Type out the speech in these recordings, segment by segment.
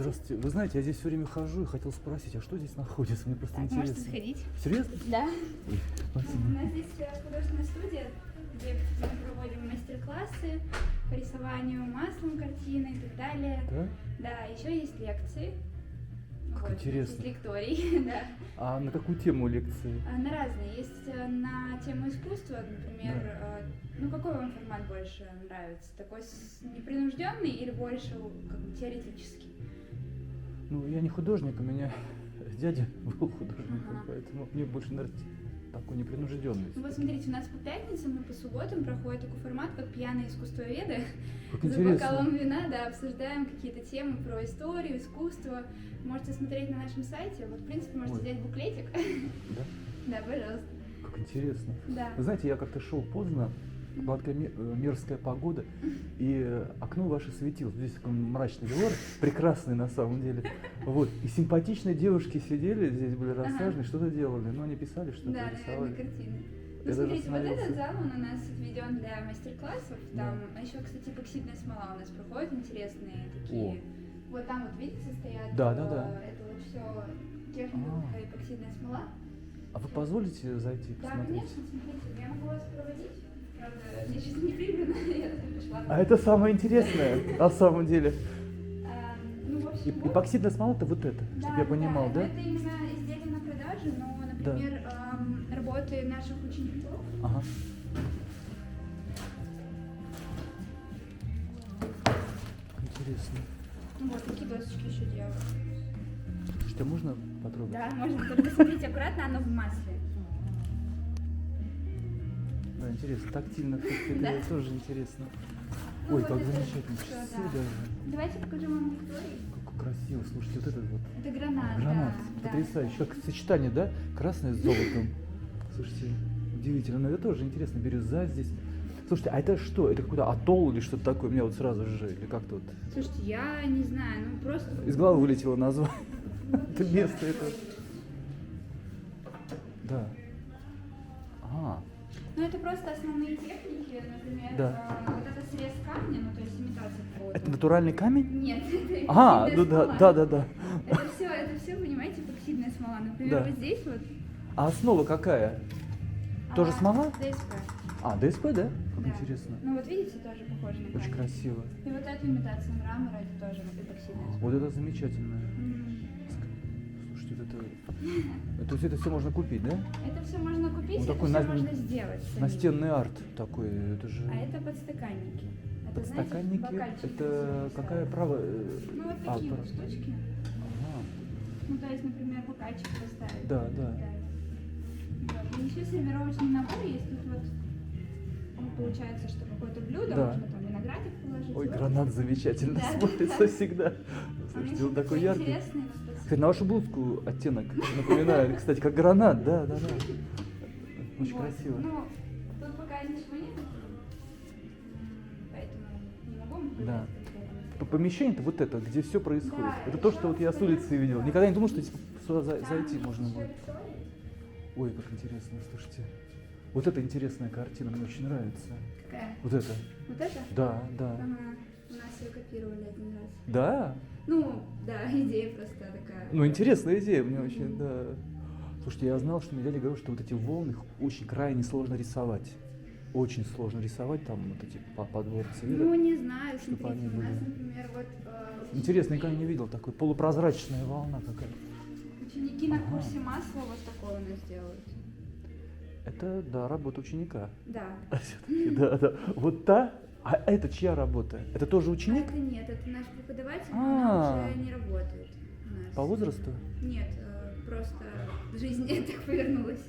Здравствуйте. Вы знаете, я здесь все время хожу и хотел спросить, а что здесь находится? Мне просто Так, интересно. можете сходить. Серьезно? Да. Ой, спасибо. У нас здесь художественная студия, где мы проводим мастер-классы по рисованию маслом картины и так далее. Да? Да, еще есть лекции. Как интересно. Есть лекторий, да. А на какую тему лекции? На разные. Есть на тему искусства, например, ну какой вам формат больше нравится? Такой непринужденный или больше как бы теоретический? Ну, я не художник, у меня дядя был художником, поэтому мне больше нравится такой непринужденный. Ну вот смотрите, у нас по пятницам и по субботам проходит такой формат, как пьяные искусствоведы. Как За интересно. бокалом вина, да, обсуждаем какие-то темы про историю, искусство. Можете смотреть на нашем сайте. Вот, в принципе, можете Ой. взять буклетик. Да? Да, пожалуйста. Как интересно. Да. Вы знаете, я как-то шел поздно, была такая мерзкая погода, и окно ваше светилось. Здесь такой мрачный двор, прекрасный на самом деле. Вот. И симпатичные девушки сидели, здесь были рассажены, что-то делали. Но они писали, что-то Да, рисовали. наверное, картины. Я Ну, даже смотрите, вот остановился. этот зал, он у нас отведен для мастер-классов. Да. Там еще, кстати, эпоксидная смола у нас проходит, интересные такие. Вот там вот, видите, стоят. Да, да, да. Это вот все техника эпоксидная смола. А вы позволите зайти Да, посмотреть? конечно, смотрите, я могу вас проводить. Правда, мне сейчас не прибрано, я пришла. А это самое интересное, на самом деле. Ну, в общем, вот. Эпоксидная смола это вот это, чтобы я понимал, да? Это именно изделие на продажу, но, например, работы наших учеников. Ага. Интересно. Ну вот, такие досочки еще делают. Слушайте, а можно потрогать? Да, можно, только смотрите аккуратно, оно в масле. Да, интересно. Тактильно, кстати, Да. это тоже интересно. Ну, Ой, вот как это замечательно. всё, Часы да. даже. Давайте покажу вам Викторию. Как красиво. Слушайте, вот этот вот Это гранат. гранат. Да, Потрясающе. Как сочетание, да? Красное с золотом. Слушайте, удивительно. Но это тоже интересно. Бирюза здесь. Слушайте, а это что? Это какой-то атолл или что-то такое? Меня вот сразу же, или как-то вот Слушайте, я не знаю, ну просто... из головы вылетело название. Это Вот место, ещё это... Да. А, Ну это просто основные техники, например, Да. вот это срез камня, ну то есть имитация какого-то. это натуральный камень? Нет, это А, эпоксидная ну да, смола. да, да, да. Это все, понимаете, эпоксидная смола. Например, Да. вот здесь вот. А основа какая? Тоже смола? ДСП. А, ДСП, да? Как Да. интересно. Ну вот видите, тоже похоже на камень. Очень красиво. И вот эта имитация мрамора, это тоже эпоксидная смола. Вот это замечательно. Слушайте, вот это... То есть это все можно купить, да? Это все можно купить, Вот это такой все на- можно сделать. самим. Настенный арт такой, это же... А это подстаканники. Это, Подстаканники, знаете, бокальчики это красивые какая ставят. право... Ну вот такие вот штучки. Ага. Ну то есть, например, бокальчик поставить. Да, да. Вот. И еще сервировочный набор есть. Тут вот получается, что какое-то блюдо, Да. можно там виноградик положить. Ой, вот. гранат замечательно Да, смотрится да. всегда. Он Слушайте, еще он такой яркий. интересный, вот специфичный. Кстати, на вашу блузку оттенок напоминает, кстати, как гранат, да, да, да. Очень Вот. красиво. Ну, тут пока ничего нет, поэтому не могу вам Да. показать конкретно. Помещение-то вот это, где все происходит. Да, Это и то, что что вот я с сказать, улицы видел. да. Никогда не думал, что здесь сюда Там зайти можно еще будет. Виктория. Ой, как интересно, слушайте. Вот эта интересная картина, мне очень нравится. Какая? Вот это. Вот это? Да, да. Ага. У нас ее копировали один раз. Да? Ну, да, идея просто такая. Ну, интересная идея, мне очень, да. Слушайте, я знал, что мне дядя говорил, что вот эти волны, их очень крайне сложно рисовать. Очень сложно рисовать, там вот эти подбор цвета. Ну, не знаю, Чтобы смотрите, они у нас, были. например, вот Интересно, никогда не видел такой полупрозрачная волна какая. ученики на Ага. курсе масла вот такое у нас делают. Это, да, работа ученика. Да. Всё-таки, да, да. Вот та, а это чья работа? Это тоже А ученик? это нет, это наш преподаватель, но А. она уже не работает у нас. По возрасту? Нет, просто жизнь так повернулась.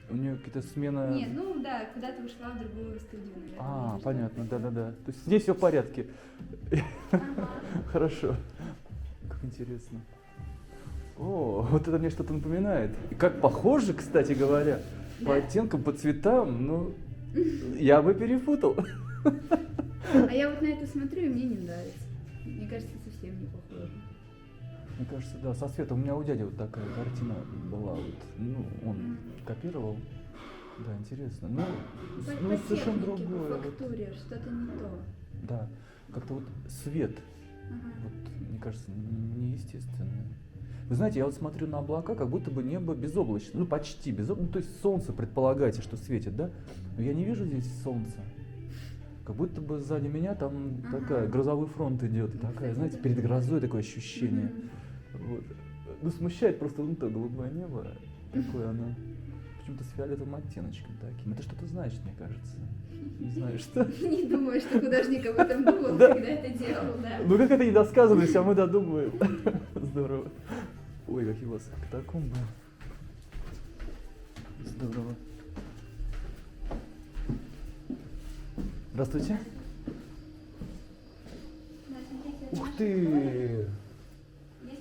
У нее какие-то смена... Нет, ну да, куда-то ушла в другую студию, наверное. А, или понятно, что-то. да-да-да. То есть здесь все в порядке. Ага. Хорошо. Как интересно. О, вот это мне что-то напоминает. И как похоже, кстати говоря, по Да? оттенкам, по цветам, ну, я бы перепутал. А я вот на это смотрю, и мне не нравится. Мне кажется, совсем не похоже. Мне кажется, да, со светом. У меня у дяди вот такая картина была. Вот. Ну, он копировал. Да, интересно. Ну, По совершенно технике, другое. по Вот. фактуре, что-то не то. Да, как-то вот свет Ага. Вот, мне кажется, неестественное. Вы знаете, я вот смотрю на облака, как будто бы небо безоблачное, ну почти безоблачное, ну, то есть солнце предполагаете, что светит, да? Но я не вижу здесь солнца. Как будто бы сзади меня там Ага. такая, грозовой фронт идет, и Ну, такая, кстати, знаете, да. перед грозой такое ощущение. Мгм. Вот. Ну, смущает просто вон то голубое небо, такое оно, почему-то с фиолетовым оттеночком таким. Это что-то значит, мне кажется. Не знаю, что. Не думаю, что художник об этом думал, Да. когда это делал, да. Ну как это недосказанность, а мы додумываем. Здорово. Ой, какие у вас катакомбы. Здорово. Здравствуйте. Да, смотрите, это Ух наша ты! история.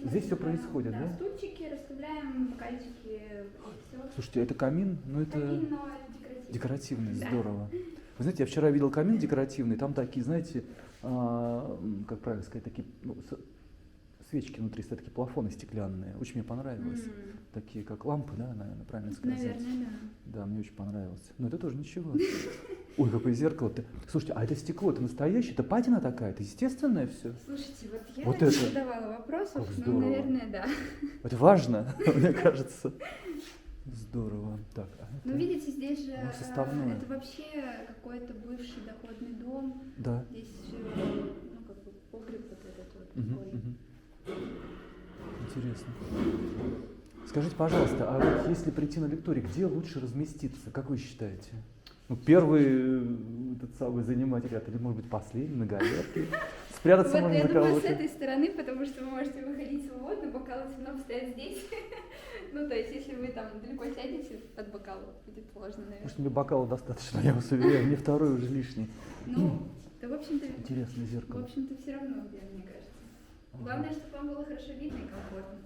Здесь всё происходит, да? Стульчики, расставляем бокальчики, все. Слушайте, это камин, ну это Камин, но декоративный. декоративный, Да. здорово. Вы знаете, я вчера видел камин декоративный, там такие, знаете, как правильно сказать, такие свечки внутри стоят, такие плафоны стеклянные. Очень мне понравилось. Такие, как лампы, да, наверное, правильно сказать. Наверное, да. Да, мне очень понравилось. Но это тоже ничего. Ой, какое зеркало-то. Слушайте, а это стекло, это настоящее? Это патина такая? Это естественное все? Слушайте, вот я Вот не это. задавала вопросов, Как но, здорово. наверное, да. Это важно, мне кажется. Здорово. Так, а Ну, это- видите, здесь же составное. это вообще какой-то бывший доходный дом. Да. Здесь ну, как бы погреб вот этот вот Мгм, такой. мгм. Интересно. Скажите, пожалуйста, а вот если прийти на лекторий, где лучше разместиться, как вы считаете? Ну, первый этот самый заниматель ряд, или, может быть, последний, на галерке? Спрятаться Вот можно я за думаю, с кого-то? этой стороны, потому что вы можете выходить свободно, бокалы все равно стоят здесь. Ну, то есть, если вы там далеко сядете от бокала, будет сложно, наверное. Может, мне бокала достаточно, я вас уверяю, мне второй уже лишний. Ну, да, в общем-то, Интересное зеркало. все равно, мне кажется. Главное, чтобы вам было хорошо видно и комфортно.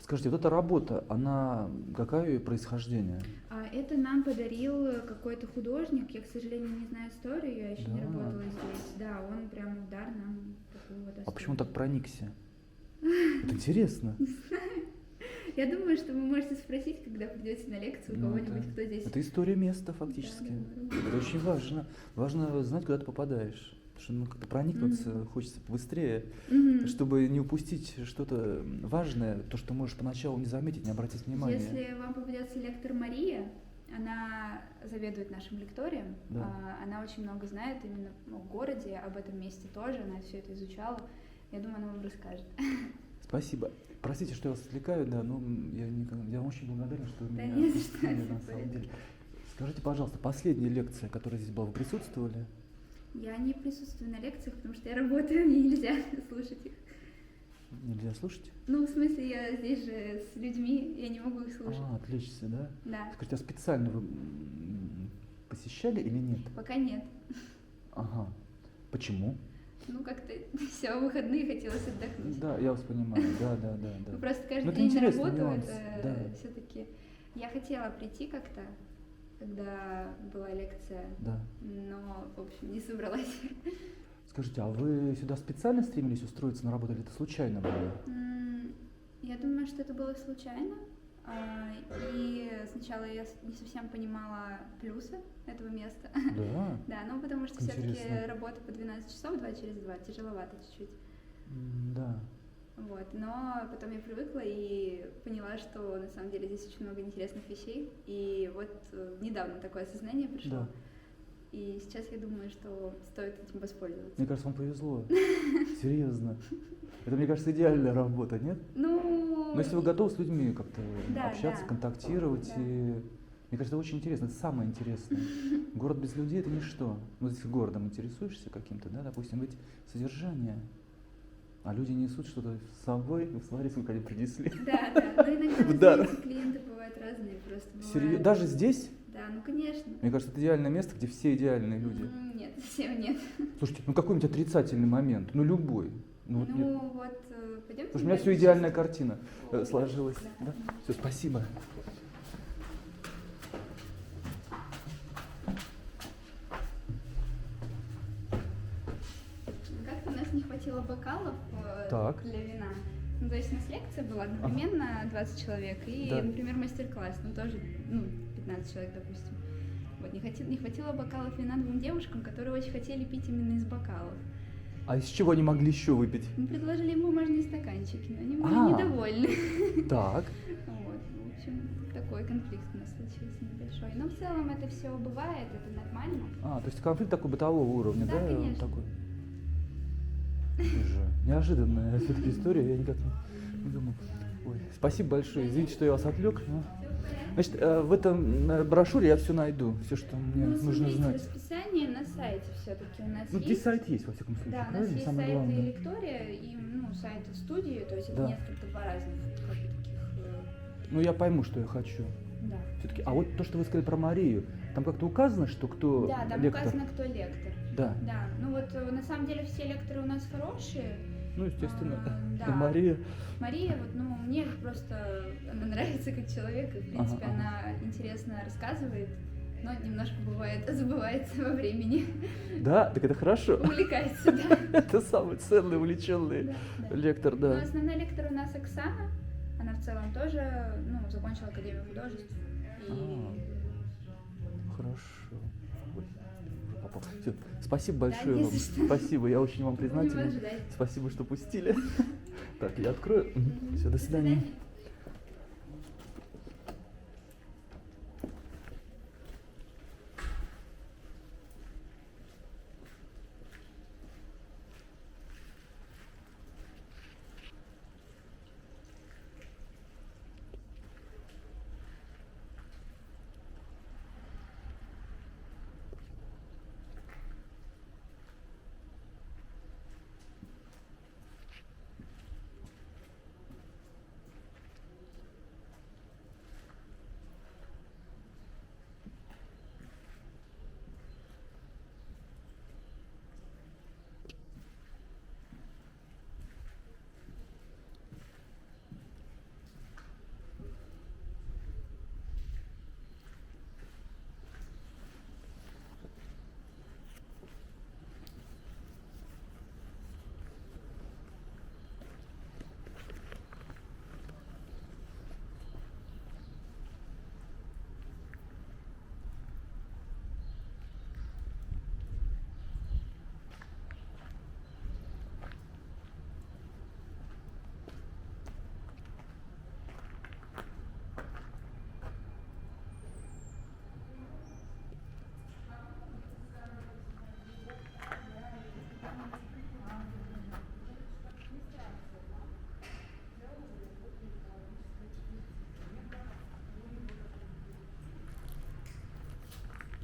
Скажите, вот эта работа, она какое ее происхождение? А это нам подарил какой-то художник, я, к сожалению, не знаю историю, я еще не Да. работала здесь. Да, он прям в дар нам такую вот А почему он так оставил. проникся? Это интересно. Я думаю, что вы можете спросить, когда придете на лекцию у Ну, кого-нибудь, это- кто здесь. Это история места фактически. Да, да, Это очень важно. Важно знать, куда ты попадаешь. Потому что ну, как-то проникнуться хочется быстрее, Мгм. чтобы не упустить что-то важное, то, что можешь поначалу не заметить, не обратить внимания. Если вам попадется лектор Мария, она заведует нашим лекторием, Да. она очень много знает именно в городе, об этом месте тоже, она все это изучала. Я думаю, она вам расскажет. Спасибо. Простите, что я вас отвлекаю, да, но я очень благодарен, что вы Да меня не за что, пустили, это на самом порядок. деле. Скажите, пожалуйста, последняя лекция, которая здесь была, вы присутствовали? Я не присутствую на лекциях, потому что я работаю, мне нельзя слушать их. Нельзя слушать? Ну, в смысле, я здесь же с людьми, я не могу их слушать. Отвлечься, да? Да, Скажите, а специально вы посещали или нет? пока нет. Ага. Почему? Ну, как-то все, выходные хотелось отдохнуть. Да, я вас понимаю, да. Ну, просто Ну, каждый это день на интересный работу, нюанс, это да. все-таки... Я хотела прийти как-то, когда была лекция, Да. но, в общем, не собралась. Скажите, а вы сюда специально стремились устроиться на работу или это случайно было? Я думаю, что это было случайно. И сначала я не совсем понимала плюсы этого места. Да. Да, ну потому что все-таки Интересно. работа по 12 часов, 2 через 2, тяжеловато чуть-чуть. Да. Вот, но потом я привыкла и поняла, что на самом деле здесь очень много интересных вещей. И вот недавно такое осознание пришло. Да. И сейчас я думаю, что стоит этим воспользоваться. Мне кажется, вам повезло. Серьезно. Это, мне кажется, идеальная работа, нет? Ну, Но если вы готовы с людьми как-то Да, общаться, да. контактировать, Да. и мне кажется, это очень интересно, это самое интересное. Город без людей — это ничто. Ну, если городом интересуешься каким-то, да, допустим, ведь содержание, а люди несут что-то с собой, вы смотри, сколько они принесли. Да, но иногда, вы В дар. знаете, клиенты бывают разные, просто бывают. Серьезно? Даже здесь? Да, ну конечно. Мне кажется, это идеальное место, где все идеальные люди. Нет, совсем нет. Слушайте, ну какой-нибудь отрицательный момент, ну любой. Ну, вот нет. Ну вот, пойдемте. Потому что у меня все идеальная картина сложилась. Да? Все, спасибо. Как-то у нас не хватило бокалов Так. для вина. Ну, то есть у нас лекция была одновременно 20 человек, и, Да. например, мастер-класс, ну, тоже, 15 человек, допустим. Вот, не хватило бокалов вина двум девушкам, которые очень хотели пить именно из бокалов. А из чего они могли еще выпить? Мы предложили им бумажные стаканчики, но они были А. недовольны. Так. Вот, в общем, такой конфликт у нас случился небольшой. Но в целом это все бывает, это нормально. То есть конфликт такой бытового уровня, Да, да? Он конечно. такой. Уже неожиданная все-таки история, я никак не думал. Ой, спасибо большое, извините, что я вас отвлек. Значит, в этом брошюре я все найду, все, что мне Ну, нужно смотрите, знать. расписание на сайте все-таки у нас Ну, здесь есть. сайт есть, во всяком случае, Да, у нас правильно? есть Самое сайт главное. Лектория и сайт студии, то есть это Да. несколько два разных как бы, таких. Ну, я пойму, что я хочу. Да. Все-таки. А вот то, что вы сказали про Марию, там как-то указано, что кто Да, там лектор? указано, кто лектор. Да. Да, ну вот на самом деле все лекторы у нас хорошие. Ну, естественно. Да. И Мария. Мария, вот, мне просто она нравится как человек, и в принципе Ага, она интересно рассказывает, но немножко бывает забывается во времени, Да, так это хорошо. увлекается, да. Это самый ценный, увлеченный Да, да. лектор, Но да. основной лектор у нас Оксана, она в целом тоже, закончила Академию художеств. И Хорошо. Ой, попал. Всё, спасибо Да, большое не вам. за что. Спасибо, я очень вам будем признателен. ожидать. Спасибо, что пустили. Так, я открою. Все, до До свидания. свидания.